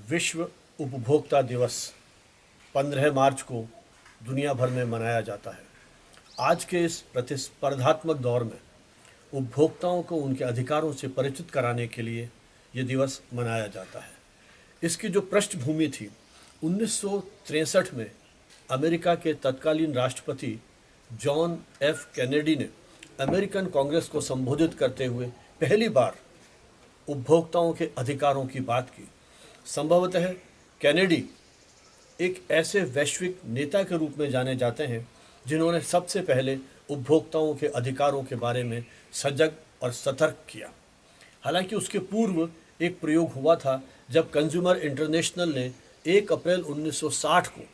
विश्व उपभोक्ता दिवस 15 मार्च को दुनिया भर में मनाया जाता है। आज के इस प्रतिस्पर्धात्मक दौर में उपभोक्ताओं को उनके अधिकारों से परिचित कराने के लिए ये दिवस मनाया जाता है। इसकी जो पृष्ठभूमि थी, 1963 में अमेरिका के तत्कालीन राष्ट्रपति जॉन एफ कैनेडी ने अमेरिकन कांग्रेस को संबोधित करते हुए पहली बार उपभोक्ताओं के अधिकारों की बात की। संभवतः कैनेडी एक ऐसे वैश्विक नेता के रूप में जाने जाते हैं जिन्होंने सबसे पहले उपभोक्ताओं के अधिकारों के बारे में सजग और सतर्क किया। हालांकि उसके पूर्व एक प्रयोग हुआ था जब कंज्यूमर इंटरनेशनल ने 1 अप्रैल 1960 को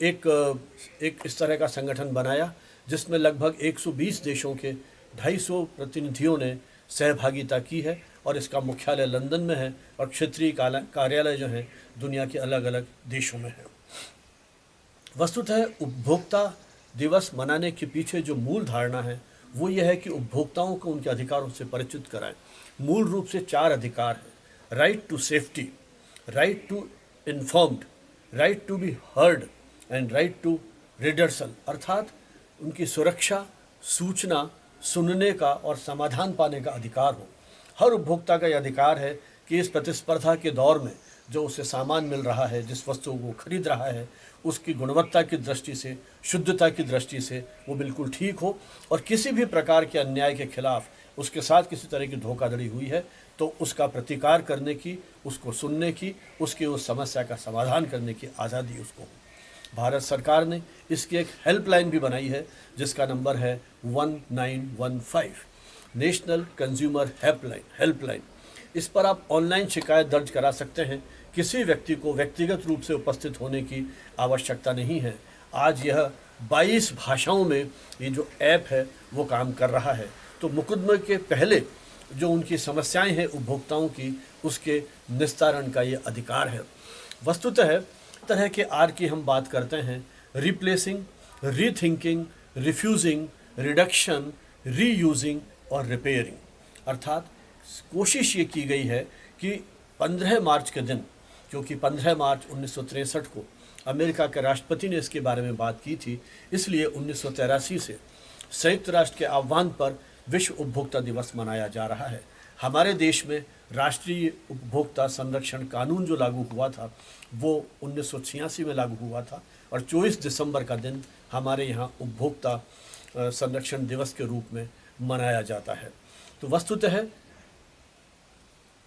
एक इस तरह का संगठन बनाया जिसमें लगभग 120 देशों के 250 प्रतिनिधियों ने सहभागिता की है और इसका मुख्यालय लंदन में है और क्षेत्रीय कार्यालय जो हैं दुनिया के अलग अलग देशों में है। वस्तुतः उपभोक्ता दिवस मनाने के पीछे जो मूल धारणा है वो यह है कि उपभोक्ताओं को उनके अधिकारों से परिचित कराएं। मूल रूप से 4 अधिकार हैं: right to safety, right to informed, right to be heard and right to redressal, अर्थात उनकी सुरक्षा, सूचना, सुनने का और समाधान पाने का अधिकार हो। हर उपभोक्ता का यह अधिकार है कि इस प्रतिस्पर्धा के दौर में जो उसे सामान मिल रहा है, जिस वस्तु को खरीद रहा है, उसकी गुणवत्ता की दृष्टि से, शुद्धता की दृष्टि से वो बिल्कुल ठीक हो और किसी भी प्रकार के अन्याय के खिलाफ उसके साथ किसी तरह की धोखाधड़ी हुई है तो उसका प्रतिकार करने की, उसको सुनने की, उसकी उस समस्या का समाधान करने की आज़ादी उसको हो। भारत सरकार ने इसकी एक हेल्पलाइन भी बनाई है जिसका नंबर है 1915, नेशनल कंज्यूमर हेल्पलाइन। इस पर आप ऑनलाइन शिकायत दर्ज करा सकते हैं। किसी व्यक्ति को व्यक्तिगत रूप से उपस्थित होने की आवश्यकता नहीं है। आज यह 22 भाषाओं में ये जो ऐप है वो काम कर रहा है। तो मुकदमे के पहले जो उनकी समस्याएं हैं उपभोक्ताओं की, उसके निस्तारण का ये अधिकार है। वस्तुतः तरह के आर की हम बात करते हैं: replacing, rethinking, refusing, reduction, reusing और रिपेयरिंग। अर्थात कोशिश ये की गई है कि 15 मार्च के दिन, क्योंकि 15 मार्च 1963 को अमेरिका के राष्ट्रपति ने इसके बारे में बात की थी, इसलिए 1983 से संयुक्त राष्ट्र के आह्वान पर विश्व उपभोक्ता दिवस मनाया जा रहा है। हमारे देश में राष्ट्रीय उपभोक्ता संरक्षण कानून जो लागू हुआ था वो 1986 में लागू हुआ था और 24 दिसंबर का दिन हमारे यहाँ उपभोक्ता संरक्षण दिवस के रूप में मनाया जाता है। तो वस्तुतः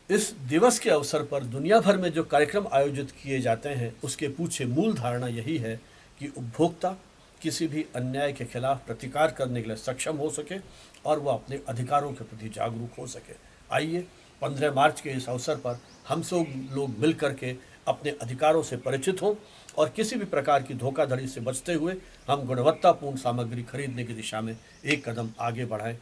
इस दिवस के अवसर पर दुनिया भर में जो कार्यक्रम आयोजित किए जाते हैं उसके पीछे मूल धारणा यही है कि उपभोक्ता किसी भी अन्याय के खिलाफ प्रतिकार करने के लिए सक्षम हो सके और वह अपने अधिकारों के प्रति जागरूक हो सके। आइए 15 मार्च के इस अवसर पर हम सब लोग मिल करके अपने अधिकारों से परिचित हों और किसी भी प्रकार की धोखाधड़ी से बचते हुए हम गुणवत्तापूर्ण सामग्री खरीदने की दिशा में एक कदम आगे बढ़ाएं।